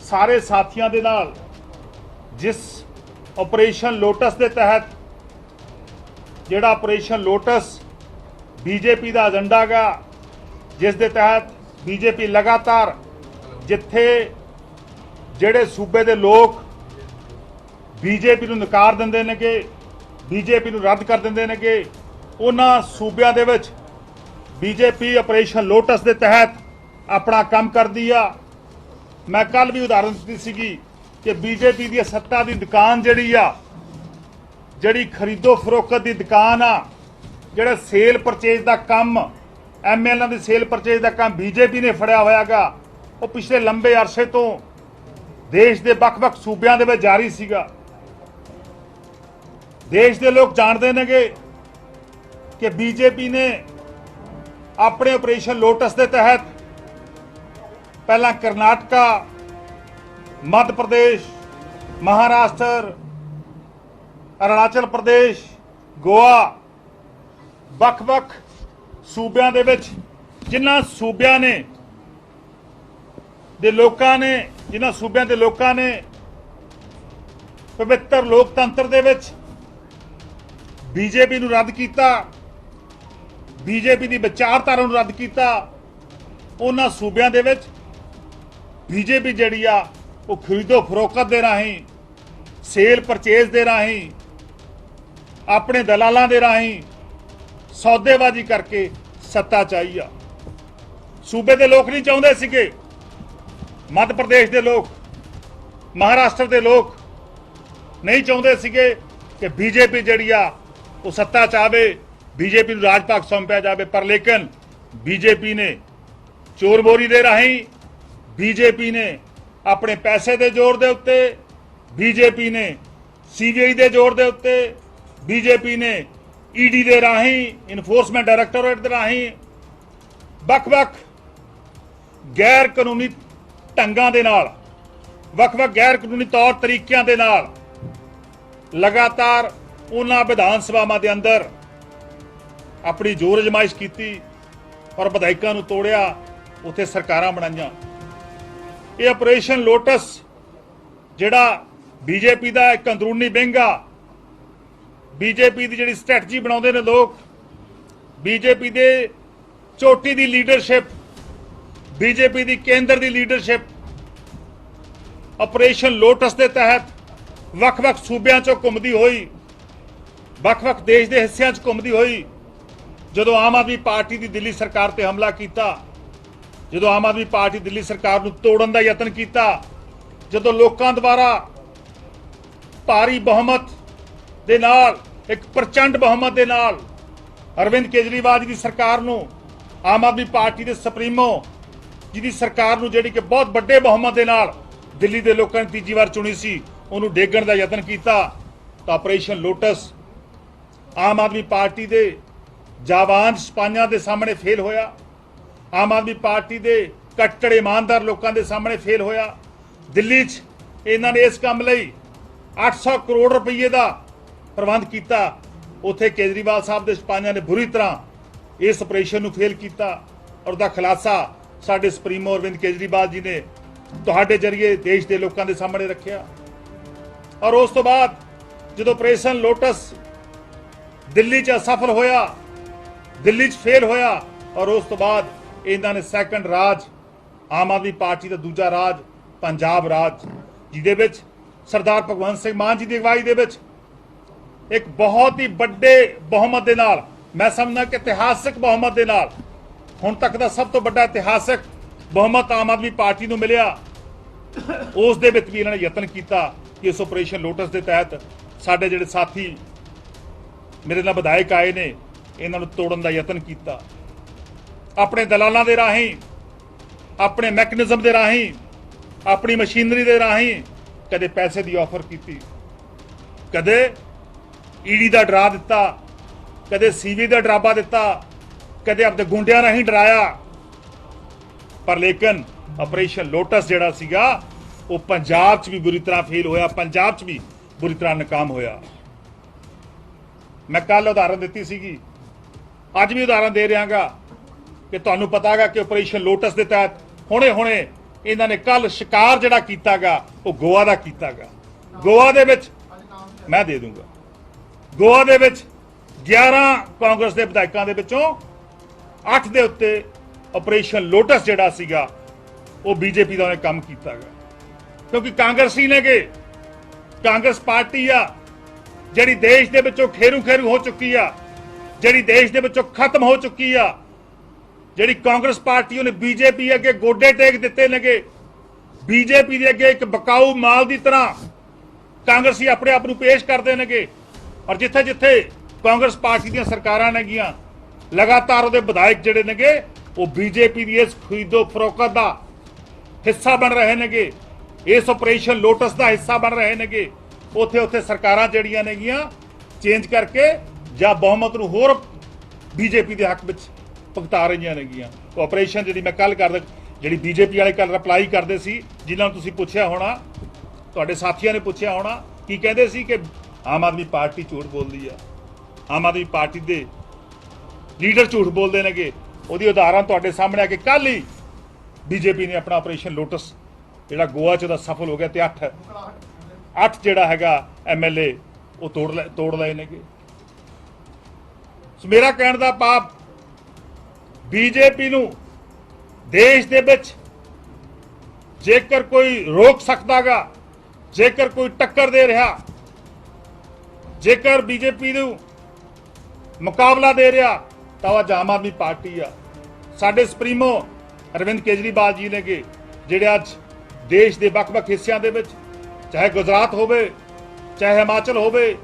सारे साथियों के नाल जिस ऑपरेशन लोटस के तहत जिहड़ा ऑपरेशन लोटस बीजेपी का एजेंडा गा, जिस दे तहत बीजेपी लगातार जिथे जिहड़े सूबे के लोग बीजेपी नूं नकार दिंदे ने कि बीजेपी नूं रद्द कर दिंदे ने कि उन्हां सूबिਆਂ ਦੇ ਵਿੱਚ बीजेपी ऑपरेशन लोटस के तहत अपना काम करती आ। मैं कल भी उदाहरण दी सीगी कि बीजेपी की सत्ता की दुकान जिहड़ी आ, जिहड़ी खरीदो फरोख्त की दुकान आ, जिहड़ा सेल परचेज का काम MLA की सेल परचेज का काम बीजेपी ने फड़िया होया गा, वो पिछले लंबे अरसे तो देश के ਵੱਖ-ਵੱਖ सूबिਆਂ ਦੇ ਵਿੱਚ जारी सीगा। देश के लोग जानते हैं कि बीजेपी ने अपने ऑपरेशन लोटस के तहत पहला करनाटका, मध्य प्रदेश, महाराष्ट्र, अरुणाचल प्रदेश, गोवा, ਵੱਖ-ਵੱਖ सूबिਆਂ ਦੇ ਵਿੱਚ जिन्हां सूबिਆਂ ने ਦੇ ਲੋਕਾਂ ਨੇ जिन्हां सूबिਆਂ ਦੇ ਲੋਕਾਂ ਨੇ पवित्र लोकतंत्र ਦੇ ਵਿੱਚ बीजेपी ਨੂੰ ਰੱਦ ਕੀਤਾ, बीजेपी ਦੀ ਵਿਚਾਰਧਾਰਾ ਨੂੰ ਰੱਦ ਕੀਤਾ। ਉਹਨਾਂ सूबिਆਂ ਦੇ ਵਿੱਚ बीजेपी ਜਿਹੜੀ ਆ ਉਹ ਖਰੀਦੋ ਫਰੋਖਤ ਦੇ ਰਾਹੀਂ, सेल परचेज ਦੇ ਰਾਹੀਂ, ਆਪਣੇ ਦਲਾਲਾਂ ਦੇ ਰਾਹੀਂ सौदेबाजी करके सत्ता चाहिए। सूबे के लोग नहीं चाहते सीगे, मध्य प्रदेश के लोग, महाराष्ट्र के लोग नहीं चाहते सीगे कि बीजेपी जिहड़ी आ वो सत्ता चाहे, बीजेपी नूं राज भाग सौंपिया जाए। पर लेकिन बीजेपी ने चोर बोरी दे राही, बीजेपी ने अपने पैसे के जोर के उत्ते, बीजेपी ने CBI के जोर के उत्ते, बीजेपी ने ED ਦੇ ਰਾਹੀਂ, ਇਨਫੋਰਸਮੈਂਟ ਡਾਇਰੈਕਟੋਰੇਟ ਦੇ ਰਾਹੀਂ ਵੱਖ-ਵੱਖ ਗੈਰ ਕਾਨੂੰਨੀ ਢੰਗਾਂ ਦੇ ਨਾਲ, ਵੱਖ-ਵੱਖ ਗੈਰ ਕਾਨੂੰਨੀ ਤੌਰ ਤਰੀਕਿਆਂ ਦੇ ਨਾਲ ਲਗਾਤਾਰ ਉਹਨਾਂ ਵਿਧਾਨ ਸਭਾਵਾਂ ਦੇ ਅੰਦਰ ਆਪਣੀ ਜ਼ੋਰ ਅਜ਼ਮਾਇਸ਼ ਕੀਤੀ ਔਰ ਵਿਧਾਇਕਾਂ ਨੂੰ ਤੋੜਿਆ, ਉੱਥੇ ਸਰਕਾਰਾਂ ਬਣਾਈਆਂ। ਇਹ ਆਪਰੇਸ਼ਨ ਲੋਟਸ ਜਿਹੜਾ BJP ਦਾ ਇੱਕ ਅੰਦਰੂਨੀ ਵਿੰਗ ਆ, बीजेपी की जिहड़ी स्ट्रैटजी बनाते हैं लोग, बीजेपी के चोटी की लीडरशिप, बीजेपी की केंद्र की लीडरशिप ऑपरेशन लोटस के तहत ਵੱਖ-ਵੱਖ सूबियां चों घुमदी हुई, ਵੱਖ-ਵੱਖ देश के हिस्सों च घुमदी हुई। जदों आम आदमी पार्टी की दिल्ली सरकार ते हमला किया, जदों आम आदमी पार्टी दिल्ली सरकार नूं तोड़न का यतन किया, जदों लोकां द्वारा भारी बहुमत दे नाल, एक प्रचंड बहुमत दे नाल अरविंद केजरीवाल जी की सरकार नूं, आम आदमी पार्टी के सुप्रीमो जी की सरकार नूं जिहड़ी कि बहुत बड़े बहुमत दे नाल दिल्ली के लोगों ने तीजी बार चुनी सी, उन्होंने डेगण का यतन किया। तो ऑपरेशन लोटस आम आदमी पार्टी के जाबान सिपाहियों के सामने फेल होया, आम आदमी पार्टी के कट्टर ईमानदार लोगों के सामने फेल होया। दिल्ली च इन्हां ने इस काम लई 800 करोड़ रुपये का प्रबंध किया, उत्थे केजरीवाल साहब के सिपाहियों ने बुरी तरह इस ऑपरेशन नूं फेल किया और उसका खुलासा साडे सुप्रीमो अरविंद केजरीवाल जी ने तुहाडे जरिए देश के लोगों के सामने रखिया। और उस तो बाद जो ऑपरेशन लोटस दिल्ली च असफल होया, दिल्ली च फेल होया, और उस तो बाद इन्हां ने सैकंड राज आम आदमी पार्टी का दूजा राज पंजाब राज, जिहदे विच सरदार भगवंत सिंह मान जी की अगवाई दे विच एक बहुत ही बड़े बहुमत के नाल, मैं समझना कि इतिहासक बहुमत के नाल, हुण तक का सब तो बड़ा इतिहासक बहुमत आम आदमी पार्टी को मिलिया। उस दे विच भी इन्होंने यतन किया कि इस ऑपरेशन लोटस के तहत साडे जिहड़े साथी मेरे नाल विधायक आए ने, इन्हां नूं तोड़न का यतन किया। अपने दलालां दे राहीं, अपने मैकेनिज्म के राहीं, अपनी मशीनरी के राहीं कदे पैसे की ऑफर की, कदे ED का डरा दिता, कदे CBI का डरावा दिता, कदे अपने गुंडियां राहीं डराया। पर लेकिन ऑपरेशन लोटस जिहड़ा सीगा वो पंजाब च भी बुरी तरह फेल होया, पंजाब च भी बुरी तरह नाकाम होया। मैं कल उदाहरण दी सीगी, अज भी उदाहरण दे रहा गा कि तुहानूं पता है कि ऑपरेशन लोटस के तहत हुणे हुणे ਇਹਨਾਂ ਨੇ ਕੱਲ ਸ਼ਿਕਾਰ ਜਿਹੜਾ ਕੀਤਾਗਾ ਉਹ ਗੋਆ ਦਾ ਕੀਤਾਗਾ। ਗੋਆ ਦੇ ਵਿੱਚ ਮੈਂ ਦੇ ਦੂੰਗਾ, ਗੋਆ ਦੇ ਵਿੱਚ 11 ਕਾਂਗਰਸ ਦੇ ਵਿਧਾਇਕਾਂ ਦੇ ਵਿੱਚੋਂ 8 ਦੇ ਉੱਤੇ ਆਪਰੇਸ਼ਨ ਲੋਟਸ ਜਿਹੜਾ ਸੀਗਾ ਉਹ ਬੀਜੇਪੀ ਦਾ ਉਹਨੇ ਕੰਮ ਕੀਤਾਗਾ। ਕਿਉਂਕਿ ਕਾਂਗਰਸੀ ਨੇਗੇ, ਕਾਂਗਰਸ ਪਾਰਟੀ ਆ ਜਿਹੜੀ ਦੇਸ਼ ਦੇ ਵਿੱਚੋਂ ਖੇਰੂ ਹੋ ਚੁੱਕੀ ਆ, ਜਿਹੜੀ ਦੇਸ਼ ਦੇ ਵਿੱਚੋਂ ਖਤਮ ਹੋ ਚੁੱਕੀ ਆ, ਜਿਹੜੀ ਕਾਂਗਰਸ ਪਾਰਟੀ ਉਹਨੇ ਬੀਜੇਪੀ ਅੱਗੇ ਗੋਡੇ ਟੇਕ ਦਿੱਤੇ ਨੇਗੇ। ਬੀਜੇਪੀ ਦੇ ਅੱਗੇ ਇੱਕ ਬਕਾਊ ਮਾਲ ਦੀ ਤਰ੍ਹਾਂ ਕਾਂਗਰਸੀ ਆਪਣੇ ਆਪ ਨੂੰ ਪੇਸ਼ ਕਰਦੇ ਨੇਗੇ। ਔਰ ਜਿੱਥੇ ਜਿੱਥੇ ਕਾਂਗਰਸ ਪਾਰਟੀ ਦੀਆਂ ਸਰਕਾਰਾਂ ਨੇਗੀਆਂ, ਲਗਾਤਾਰ ਉਹਦੇ ਵਿਧਾਇਕ ਜਿਹੜੇ ਨੇਗੇ ਉਹ ਬੀਜੇਪੀ ਦੀ ਇਸ ਖਰੀਦੋ ਫਰੋਖਤ ਦਾ ਹਿੱਸਾ ਬਣ ਰਹੇ ਨੇਗੇ, ਇਸ ਆਪਰੇਸ਼ਨ ਲੋਟਸ ਦਾ ਹਿੱਸਾ ਬਣ ਰਹੇ ਨੇਗੇ। ਉੱਥੇ ਸਰਕਾਰਾਂ ਜਿਹੜੀਆਂ ਨੇਗੀਆਂ ਚੇਂਜ ਕਰਕੇ ਜਾਂ ਬਹੁਮਤ ਨੂੰ ਹੋਰ ਬੀਜੇਪੀ ਦੇ ਹੱਕ ਵਿੱਚ ਭੁਗਤਾ ਰਹੀਆਂ ਨੇਗੀਆਂ। ਉਹ ਆਪਰੇਸ਼ਨ ਜਿਹੜੀ ਮੈਂ ਕੱਲ ਕਰਦਾ, ਜਿਹੜੀ ਬੀਜੇਪੀ ਵਾਲੇ ਕੱਲ ਰਿਪਲਾਈ ਕਰਦੇ ਸੀ, ਜਿਨ੍ਹਾਂ ਨੂੰ ਤੁਸੀਂ ਪੁੱਛਿਆ ਹੋਣਾ, ਤੁਹਾਡੇ ਸਾਥੀਆਂ ਨੇ ਪੁੱਛਿਆ ਹੋਣਾ, ਕੀ ਕਹਿੰਦੇ ਸੀ ਕਿ ਆਮ ਆਦਮੀ ਪਾਰਟੀ ਝੂਠ ਬੋਲਦੀ ਆ, ਆਮ ਆਦਮੀ ਪਾਰਟੀ ਦੇ ਲੀਡਰ ਝੂਠ ਬੋਲਦੇ ਨੇਗੇ। ਉਹਦੀ ਉਦਾਹਰਨ ਤੁਹਾਡੇ ਸਾਹਮਣੇ ਆ ਕਿ ਕੱਲ ਹੀ ਬੀਜੇਪੀ ਨੇ ਆਪਣਾ ਆਪਰੇਸ਼ਨ ਲੋਟਸ ਜਿਹੜਾ ਗੋਆ 'ਚ ਉਹਦਾ ਸਫਲ ਹੋ ਗਿਆ ਤੇ 8 ਜਿਹੜਾ ਹੈਗਾ MLA ਉਹ ਤੋੜ ਲਏ ਨੇਗੇ। ਸੋ ਮੇਰਾ ਕਹਿਣ ਦਾ ਭਾਵ, ਬੀਜੇਪੀ ਨੂੰ ਦੇਸ਼ ਦੇ ਵਿੱਚ ਜੇਕਰ ਕੋਈ ਰੋਕ ਸਕਦਾਗਾ, ਜੇਕਰ ਕੋਈ ਟੱਕਰ ਦੇ ਰਿਹਾ, ਜੇਕਰ ਬੀਜੇਪੀ ਨੂੰ ਮੁਕਾਬਲਾ ਦੇ ਰਿਹਾ ਤਾਂ ਉਹ ਆਮ ਆਦਮੀ ਪਾਰਟੀ ਆ। ਸਾਡੇ ਸੁਪਰੀਮੋ ਅਰਵਿੰਦ ਕੇਜਰੀਵਾਲ ਜੀ ਨੇਗੇ, ਜਿਹੜੇ ਅੱਜ ਦੇਸ਼ ਦੇ ਵੱਖ-ਵੱਖ ਹਿੱਸਿਆਂ ਦੇ ਵਿੱਚ, ਚਾਹੇ ਗੁਜਰਾਤ ਹੋਵੇ, ਚਾਹੇ ਹਿਮਾਚਲ ਹੋਵੇ,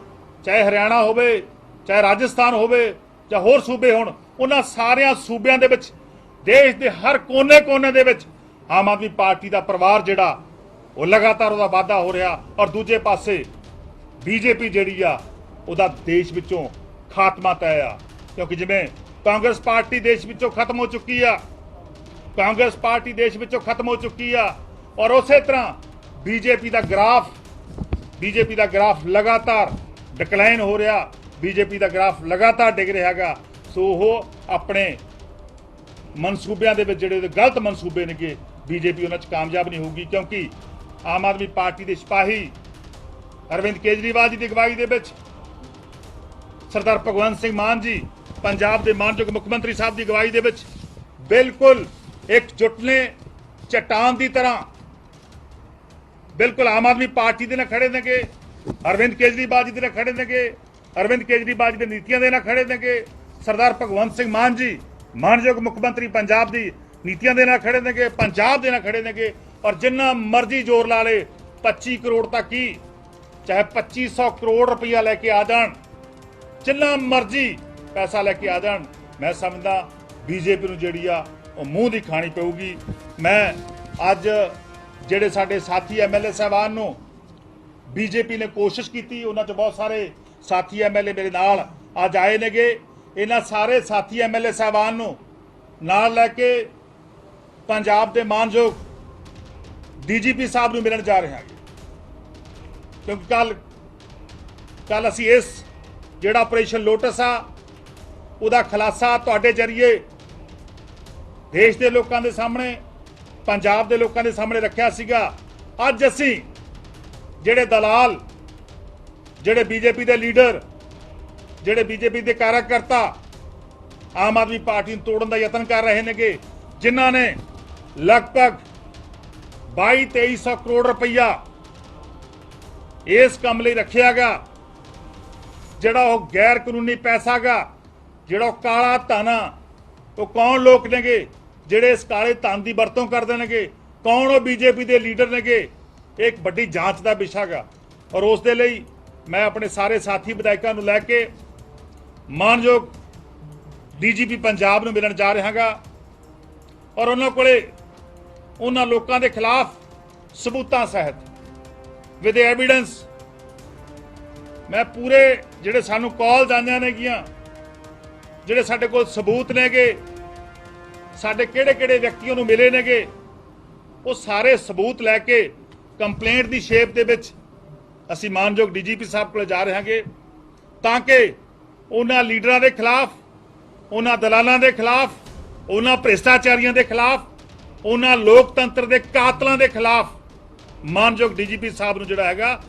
ਚਾਹੇ ਹਰਿਆਣਾ ਹੋਵੇ, ਚਾਹੇ ਰਾਜਸਥਾਨ ਹੋਵੇ, ਜਾਂ ਹੋਰ ਸੂਬੇ ਹੋਣ, ਉਹਨਾਂ ਸਾਰਿਆਂ ਸੂਬਿਆਂ ਦੇ ਵਿੱਚ ਦੇਸ਼ ਦੇ ਹਰ ਕੋਨੇ ਦੇ ਵਿੱਚ ਆਮ ਆਦਮੀ ਪਾਰਟੀ ਦਾ ਪਰਿਵਾਰ ਜਿਹੜਾ ਉਹ ਲਗਾਤਾਰ ਉਹਦਾ ਵਾਧਾ ਹੋ ਰਿਹਾ। ਔਰ ਦੂਜੇ ਪਾਸੇ ਬੀਜੇਪੀ ਜਿਹੜੀ ਆ ਉਹਦਾ ਦੇਸ਼ ਵਿੱਚੋਂ ਖਾਤਮਾ ਤੈਅ ਆ। ਕਿਉਂਕਿ ਜਿਵੇਂ ਕਾਂਗਰਸ ਪਾਰਟੀ ਦੇਸ਼ ਵਿੱਚੋਂ ਖਤਮ ਹੋ ਚੁੱਕੀ ਆ, ਕਾਂਗਰਸ ਪਾਰਟੀ ਦੇਸ਼ ਵਿੱਚੋਂ ਖਤਮ ਹੋ ਚੁੱਕੀ ਆ, ਔਰ ਉਸੇ ਤਰ੍ਹਾਂ ਬੀਜੇਪੀ ਦਾ ਗ੍ਰਾਫ ਲਗਾਤਾਰ ਡਿਕਲਾਈਨ ਹੋ ਰਿਹਾ, ਬੀਜੇਪੀ ਦਾ ਗ੍ਰਾਫ ਲਗਾਤਾਰ ਡਿੱਗ ਰਿਹਾ ਹੈਗਾ। ਸੋ ਉਹ ਆਪਣੇ ਮਨਸੂਬਿਆਂ ਦੇ ਵਿੱਚ ਜਿਹੜੇ ਗਲਤ ਮਨਸੂਬੇ ਨੇਗੇ, ਬੀਜੇਪੀ ਉਹਨਾਂ 'ਚ ਕਾਮਯਾਬ ਨਹੀਂ ਹੋਊਗੀ। ਕਿਉਂਕਿ ਆਮ ਆਦਮੀ ਪਾਰਟੀ ਦੇ ਸਿਪਾਹੀ ਅਰਵਿੰਦ ਕੇਜਰੀਵਾਲ ਜੀ ਦੀ ਅਗਵਾਈ ਦੇ ਵਿੱਚ, ਸਰਦਾਰ ਭਗਵੰਤ ਸਿੰਘ ਮਾਨ ਜੀ ਪੰਜਾਬ ਦੇ ਮਾਨਯੋਗ ਮੁੱਖ ਮੰਤਰੀ ਸਾਹਿਬ ਦੀ ਅਗਵਾਈ ਦੇ ਵਿੱਚ ਬਿਲਕੁਲ ਇਕਜੁੱਟ ਨੇ, ਚਟਾਨ ਦੀ ਤਰ੍ਹਾਂ ਬਿਲਕੁਲ ਆਮ ਆਦਮੀ ਪਾਰਟੀ ਦੇ ਨਾਲ ਖੜੇ ਨੇਗੇ, ਅਰਵਿੰਦ ਕੇਜਰੀਵਾਲ ਜੀ ਦੇ ਨਾਲ ਖੜੇ ਨੇਗੇ, ਅਰਵਿੰਦ ਕੇਜਰੀਵਾਲ ਜੀ ਦੇ ਨੀਤੀਆਂ ਦੇ ਨਾਲ ਖੜੇ ਨੇਗੇ, ਸਰਦਾਰ ਭਗਵੰਤ ਸਿੰਘ ਮਾਨ ਜੀ ਮਾਨਯੋਗ ਮੁੱਖ ਮੰਤਰੀ ਪੰਜਾਬ ਦੀ ਨੀਤੀਆਂ ਦੇ ਨਾਲ ਖੜੇ ਨੇਗੇ, ਪੰਜਾਬ ਦੇ ਨਾਲ ਖੜੇ ਨੇਗੇ। ਔਰ ਜਿੰਨਾ ਮਰਜ਼ੀ ਜ਼ੋਰ ਲਾ ਲੇ, 25 ਕਰੋੜ ਤੱਕ ਹੀ, ਚਾਹੇ 2500 ਕਰੋੜ ਰੁਪਈਆ ਲੈ ਕੇ ਆ ਜਾਣ, ਜਿੰਨਾ ਮਰਜ਼ੀ ਪੈਸਾ ਲੈ ਕੇ ਆ ਜਾਣ, ਮੈਂ ਸਮਝਦਾ ਬੀਜੇਪੀ ਨੂੰ ਜਿਹੜੀ ਆ ਉਹ ਮੂੰਹ ਦੀ ਖਾਣੀ ਪਊਗੀ। ਮੈਂ ਅੱਜ ਜਿਹੜੇ ਸਾਡੇ ਸਾਥੀ MLA ਸਾਹਿਬਾਨ ਨੂੰ ਬੀਜੇਪੀ ਨੇ ਕੋਸ਼ਿਸ਼ ਕੀਤੀ, ਉਹਨਾਂ 'ਚ ਬਹੁਤ ਸਾਰੇ ਸਾਥੀ MLA ਮੇਰੇ ਨਾਲ ਅੱਜ ਆਏ ਨੇਗੇ। ਇਹਨਾਂ ਸਾਰੇ ਸਾਥੀ MLA ਸਾਹਿਬਾਨ ਨੂੰ ਨਾਲ ਲੈ ਕੇ ਪੰਜਾਬ ਦੇ ਮਾਨਯੋਗ DGP ਸਾਹਿਬ ਨੂੰ ਮਿਲਣ ਜਾ ਰਹੇ ਹਾਂ। ਕਿਉਂਕਿ ਕੱਲ ਅਸੀਂ ਇਸ ਜਿਹੜਾ ਆਪਰੇਸ਼ਨ ਲੋਟਸ ਆ ਉਹਦਾ ਖੁਲਾਸਾ ਤੁਹਾਡੇ ਜਰੀਏ ਦੇਸ਼ ਦੇ ਲੋਕਾਂ ਦੇ ਸਾਹਮਣੇ, ਪੰਜਾਬ ਦੇ ਲੋਕਾਂ ਦੇ ਸਾਹਮਣੇ ਰੱਖਿਆ ਸੀਗਾ। ਅੱਜ ਅਸੀਂ ਜਿਹੜੇ ਦਲਾਲ, ਜਿਹੜੇ ਬੀਜੇਪੀ ਦੇ ਲੀਡਰ, ਜਿਹੜੇ ਬੀਜੇਪੀ ਦੇ ਕਾਰਜਕਰਤਾ ਆਮ ਆਦਮੀ ਪਾਰਟੀ ਨੂੰ ਤੋੜਨ ਦਾ ਯਤਨ ਕਰ ਰਹੇ ਨੇਗੇ, ਜਿਨ੍ਹਾਂ ਨੇ ਲਗਭਗ 2200-2300 ਕਰੋੜ ਰੁਪਈਆ ਇਸ ਕੰਮ ਲਈ ਰੱਖਿਆਗਾ, ਜਿਹੜਾ ਉਹ ਗੈਰ ਕਾਨੂੰਨੀ ਪੈਸਾ ਗਾ, ਜਿਹੜਾ ਉਹ ਕਾਲਾ ਧਨ ਆ। ਉਹ ਕੌਣ ਲੋਕ ਨੇਗੇ ਜਿਹੜੇ ਇਸ ਕਾਲੇ ਧਨ ਦੀ ਵਰਤੋਂ ਕਰਦੇ ਨੇਗੇ? ਕੌਣ ਉਹ ਬੀਜੇਪੀ ਦੇ ਲੀਡਰ ਨੇਗੇ? ਇਹ ਇੱਕ ਵੱਡੀ ਜਾਂਚ ਦਾ ਵਿਸ਼ਾ ਗਾ। ਔਰ ਉਸ ਦੇ ਲਈ ਮੈਂ ਆਪਣੇ ਸਾਰੇ ਸਾਥੀ ਵਿਧਾਇਕਾਂ ਨੂੰ ਲੈ ਕੇ ਮਾਨਯੋਗ DGP ਪੰਜਾਬ ਨੂੰ ਮਿਲਣ ਜਾ ਰਿਹਾ ਗਾ। ਔਰ ਉਹਨਾਂ ਕੋਲੇ ਉਹਨਾਂ ਲੋਕਾਂ ਦੇ ਖਿਲਾਫ ਸਬੂਤਾਂ ਸਹਿਤ, ਵਿਦ ਐਵੀਡੈਂਸ, ਮੈਂ ਪੂਰੇ ਜਿਹੜੇ ਸਾਨੂੰ ਕਾਲ ਜਾਂਦੀਆਂ ਨੇਗੀਆਂ, ਜਿਹੜੇ ਸਾਡੇ ਕੋਲ ਸਬੂਤ ਨੇਗੇ, ਸਾਡੇ ਕਿਹੜੇ ਵਿਅਕਤੀਆਂ ਨੂੰ ਮਿਲੇ ਨੇਗੇ, ਉਹ ਸਾਰੇ ਸਬੂਤ ਲੈ ਕੇ ਕੰਪਲੇਂਟ ਦੀ ਸ਼ੇਪ ਦੇ ਵਿੱਚ ਅਸੀਂ ਮਾਨਯੋਗ DGP ਸਾਹਿਬ ਕੋਲ ਜਾ ਰਹੇ ਹਾਂਗੇ, ਤਾਂ ਕਿ ਉਹਨਾਂ ਲੀਡਰਾਂ ਦੇ ਖਿਲਾਫ, ਉਹਨਾਂ ਦਲਾਲਾਂ ਦੇ ਖਿਲਾਫ, ਉਹਨਾਂ ਭ੍ਰਿਸ਼ਟਾਚਾਰੀਆਂ ਦੇ ਖਿਲਾਫ ਉਹਨਾਂ ਲੋਕਤੰਤਰ ਦੇ ਕਾਤਲਾਂ ਦੇ ਖਿਲਾਫ ਮਾਨਯੋਗ ਡੀਜੀਪੀ ਸਾਹਿਬ ਨੂੰ ਜਿਹੜਾ ਹੈਗਾ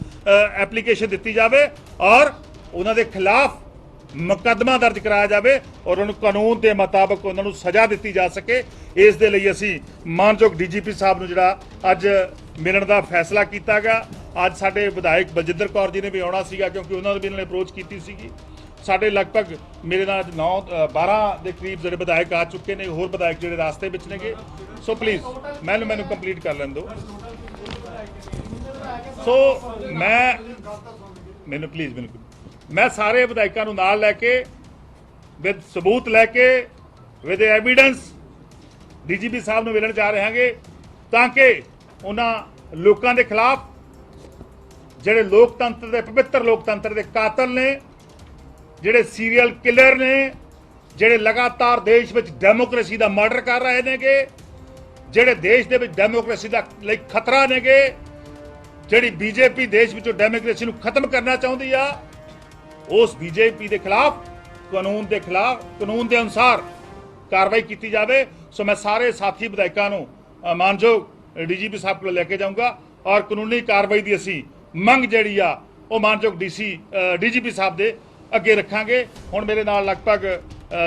ਐਪਲੀਕੇਸ਼ਨ ਦਿੱਤੀ ਜਾਵੇ ਔਰ ਉਹਨਾਂ ਦੇ ਖਿਲਾਫ ਮੁਕੱਦਮਾ ਦਰਜ ਕਰਾਇਆ ਜਾਵੇ ਔਰ ਉਹਨੂੰ ਕਾਨੂੰਨ ਦੇ ਮੁਤਾਬਕ ਉਹਨਾਂ ਨੂੰ ਸਜ਼ਾ ਦਿੱਤੀ ਜਾ ਸਕੇ। ਇਸ ਦੇ ਲਈ ਅਸੀਂ ਮਾਨਯੋਗ ਡੀਜੀਪੀ ਸਾਹਿਬ ਨੂੰ ਜਿਹੜਾ ਅੱਜ ਮਿਲਣ ਦਾ ਫੈਸਲਾ ਕੀਤਾ ਗਿਆ। ਅੱਜ ਸਾਡੇ ਵਿਧਾਇਕ ਬਲਜਿੰਦਰ ਕੌਰ ਜੀ ਨੇ ਵੀ ਆਉਣਾ ਸੀਗਾ ਕਿਉਂਕਿ ਉਹਨਾਂ ਨੇ ਵੀ ਇਹਨਾਂ ਨੇ ਅਪਰੋਚ ਕੀਤੀ ਸੀਗੀ। ਸਾਡੇ ਲਗਭਗ ਮੇਰੇ ਨਾਲ 9-12 ਦੇ ਕਰੀਬ ਜਿਹੜੇ ਵਿਧਾਇਕ ਆ ਚੁੱਕੇ ਨੇ, ਹੋਰ ਵਿਧਾਇਕ ਜਿਹੜੇ ਰਾਸਤੇ ਵਿੱਚ ਨੇਗੇ। ਸੋ ਪਲੀਜ਼ ਮੈਨੂੰ ਕੰਪਲੀਟ ਕਰ ਲੈਣ ਦਿਓ। ਸੋ ਮੈਨੂੰ ਪਲੀਜ਼ ਮੈਂ ਸਾਰੇ ਵਿਧਾਇਕਾਂ ਨੂੰ ਨਾਲ ਲੈ ਕੇ ਵਿਦ ਸਬੂਤ ਲੈ ਕੇ ਵਿਦ ਐਵੀਡੈਂਸ ਡੀਜੀਪੀ ਸਾਹਿਬ ਨੂੰ ਮਿਲਣ ਜਾ ਰਹੇ ਹਾਂਗੇ ਤਾਂ ਕਿ ਉਹਨਾਂ ਲੋਕਾਂ ਦੇ ਖਿਲਾਫ ਜਿਹੜੇ ਲੋਕਤੰਤਰ ਦੇ ਪਵਿੱਤਰ ਲੋਕਤੰਤਰ ਦੇ ਕਾਤਲ ਨੇ, ਜਿਹੜੇ ਸੀਰੀਅਲ ਕਿਲਰ ਨੇ, ਜਿਹੜੇ ਲਗਾਤਾਰ ਦੇਸ਼ ਵਿੱਚ ਡੈਮੋਕ੍ਰੇਸੀ ਦਾ ਮਰਡਰ ਕਰ ਰਹੇ ਨੇਗੇ, ਜਿਹੜੇ ਦੇਸ਼ ਦੇ ਵਿੱਚ ਡੈਮੋਕ੍ਰੇਸੀ ਦਾ ਲਈ ਖਤਰਾ ਨੇਗੇ, ਜਿਹੜੀ ਬੀਜੇਪੀ ਦੇਸ਼ ਵਿੱਚੋਂ ਡੈਮੋਕ੍ਰੇਸੀ ਨੂੰ ਖਤਮ ਕਰਨਾ ਚਾਹੁੰਦੀ ਆ, ਉਸ ਬੀਜੇਪੀ ਦੇ ਖਿਲਾਫ ਕਾਨੂੰਨ ਦੇ ਅਨੁਸਾਰ ਕਾਰਵਾਈ ਕੀਤੀ ਜਾਵੇ। ਸੋ ਮੈਂ ਸਾਰੇ ਸਾਥੀ ਵਿਧਾਇਕਾਂ ਨੂੰ ਮਾਨਯੋਗ ਡੀਜੀਪੀ ਸਾਹਿਬ ਕੋਲ ਲੈ ਕੇ ਜਾਊਂਗਾ ਔਰ ਕਾਨੂੰਨੀ ਕਾਰਵਾਈ ਦੀ ਅਸੀਂ ਮੰਗ ਜਿਹੜੀ ਆ ਉਹ ਮਾਨਯੋਗ ਡੀਜੀਪੀ ਸਾਹਿਬ ਦੇ ਅੱਗੇ ਰੱਖਾਂਗੇ। ਹੁਣ ਮੇਰੇ ਨਾਲ ਲਗਭਗ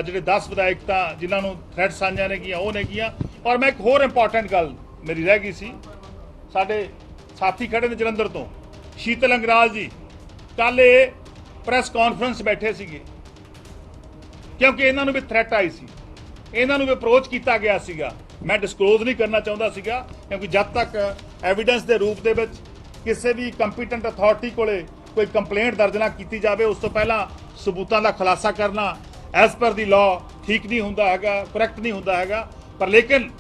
ਜਿਹੜੇ 10 ਵਿਧਾਇਕ ਤਾਂ ਜਿਨ੍ਹਾਂ ਨੂੰ ਥ੍ਰੈਟ ਸਾਂਝਾ ਨੇ ਕੀਆਂ ਉਹ ਨੇ ਕੀਆਂ। ਔਰ ਮੈਂ ਇੱਕ ਹੋਰ ਇੰਪੋਰਟੈਂਟ ਗੱਲ ਮੇਰੀ ਰਹਿ ਗਈ ਸੀ, ਸਾਡੇ ਸਾਥੀ ਖੜੇ ਨੇ ਜਲੰਧਰ ਤੋਂ, ਸ਼ੀਤਲ ਅੰਗਰਾਲ ਜੀ ਕੱਲ ਇਹ ਪ੍ਰੈਸ ਕਾਨਫਰੰਸ ਬੈਠੇ ਸੀਗੇ ਕਿਉਂਕਿ ਇਹਨਾਂ ਨੂੰ ਵੀ ਥ੍ਰੈਟ ਆਈ ਸੀ, ਇਹਨਾਂ ਨੂੰ ਵੀ ਅਪਰੋਚ ਕੀਤਾ ਗਿਆ ਸੀਗਾ। ਮੈਂ ਡਿਸਕਲੋਜ਼ ਨਹੀਂ ਕਰਨਾ ਚਾਹੁੰਦਾ ਸੀਗਾ ਕਿਉਂਕਿ ਜਦ ਤੱਕ ਐਵੀਡੈਂਸ ਦੇ ਰੂਪ ਦੇ ਵਿੱਚ ਕਿਸੇ ਵੀ ਕੰਪੀਟੈਂਟ ਅਥਾਰਟੀ ਕੋਲੇ ਕੋਈ ਕੰਪਲੇਂਟ ਦਰਜ ਨਾ ਕੀਤੀ ਜਾਵੇ ਉਸ ਤੋਂ ਪਹਿਲਾਂ ਸਬੂਤਾਂ ਦਾ ਖੁਲਾਸਾ ਕਰਨਾ ਐਜ਼ ਪਰ ਦੀ ਲਾਅ ਠੀਕ ਨਹੀਂ ਹੁੰਦਾ ਹੈਗਾ, ਕਰੈਕਟ ਨਹੀਂ ਹੁੰਦਾ ਹੈਗਾ। ਪਰ ਲੇਕਿਨ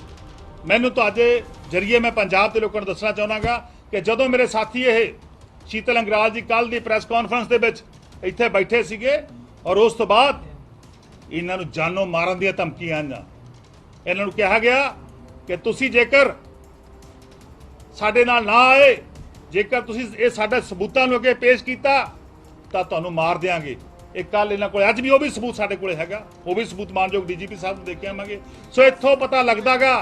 ਮੈਨੂੰ ਤੁਹਾਡੇ ਜਰੀਏ ਮੈਂ ਪੰਜਾਬ ਦੇ ਲੋਕਾਂ ਨੂੰ ਦੱਸਣਾ ਚਾਹੁੰਦਾਗਾ ਕਿ ਜਦੋਂ ਮੇਰੇ ਸਾਥੀ ਇਹ ਸ਼ੀਤਲ ਅੰਗਰਾਲ ਜੀ ਕੱਲ ਦੀ ਪ੍ਰੈਸ ਕਾਨਫਰੰਸ ਦੇ ਵਿੱਚ ਇੱਥੇ ਬੈਠੇ ਸੀਗੇ ਔਰ ਉਸ ਤੋਂ ਬਾਅਦ ਇਹਨਾਂ ਨੂੰ ਜਾਨੋਂ ਮਾਰਨ ਦੀਆਂ ਧਮਕੀਆਂ ਆਈਆਂ। ਇਹਨਾਂ ਨੂੰ ਕਿਹਾ ਗਿਆ ਕਿ ਤੁਸੀਂ ਜੇਕਰ ਸਾਡੇ ਨਾਲ ਨਾ ਆਏ, ਜੇਕਰ ਤੁਸੀਂ ਇਹ ਸਾਡੇ ਸਬੂਤਾਂ ਨੂੰ ਅੱਗੇ ਪੇਸ਼ ਕੀਤਾ ਤਾਂ ਤੁਹਾਨੂੰ ਮਾਰ ਦਿਆਂਗੇ। ਇਹ ਕੱਲ ਇਹਨਾਂ ਕੋਲ ਅੱਜ ਵੀ ਉਹ ਵੀ ਸਬੂਤ ਸਾਡੇ ਕੋਲ ਹੈਗਾ, ਉਹ ਵੀ ਸਬੂਤ ਮਾਨਯੋਗ ਡੀਜੀਪੀ ਸਾਹਿਬ ਨੂੰ ਦੇ ਕੇ ਆਵਾਂਗੇ। ਸੋ ਇੱਥੋਂ ਪਤਾ ਲੱਗਦਾਗਾ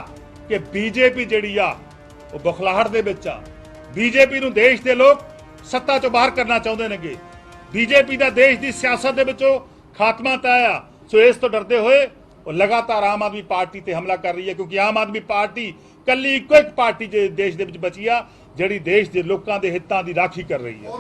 ਕਿ ਬੀਜੇਪੀ ਜਿਹੜੀ ਆ ਉਹ ਬਖਲਾਹਟ ਦੇ ਵਿੱਚ ਆ। ਬੀਜੇਪੀ ਨੂੰ ਦੇਸ਼ ਦੇ ਲੋਕ ਸੱਤਾ ਚੋਂ ਬਾਹਰ ਕਰਨਾ ਚਾਹੁੰਦੇ ਨੇਗੇ। ਬੀਜੇਪੀ ਦਾ ਦੇਸ਼ ਦੀ ਸਿਆਸਤ ਦੇ ਵਿੱਚੋਂ ਖਾਤਮਾ ਤੈਅ ਆ। ਸੋ ਇਸ ਤੋਂ ਡਰਦੇ ਹੋਏ ਉਹ ਲਗਾਤਾਰ ਆਮ ਆਦਮੀ ਪਾਰਟੀ ਤੇ ਹਮਲਾ ਕਰ ਰਹੀ ਹੈ ਕਿਉਂਕਿ ਆਮ ਆਦਮੀ ਪਾਰਟੀ ਕੱਲੀ ਇੱਕੋ ਇੱਕ ਪਾਰਟੀ ਦੇਸ਼ ਦੇ ਵਿੱਚ ਬਚੀ ਆ ਜਿਹੜੀ ਦੇਸ਼ ਦੇ ਲੋਕਾਂ ਦੇ ਹਿੱਤਾਂ ਦੀ ਰਾਖੀ ਕਰ ਰਹੀ ਹੈ।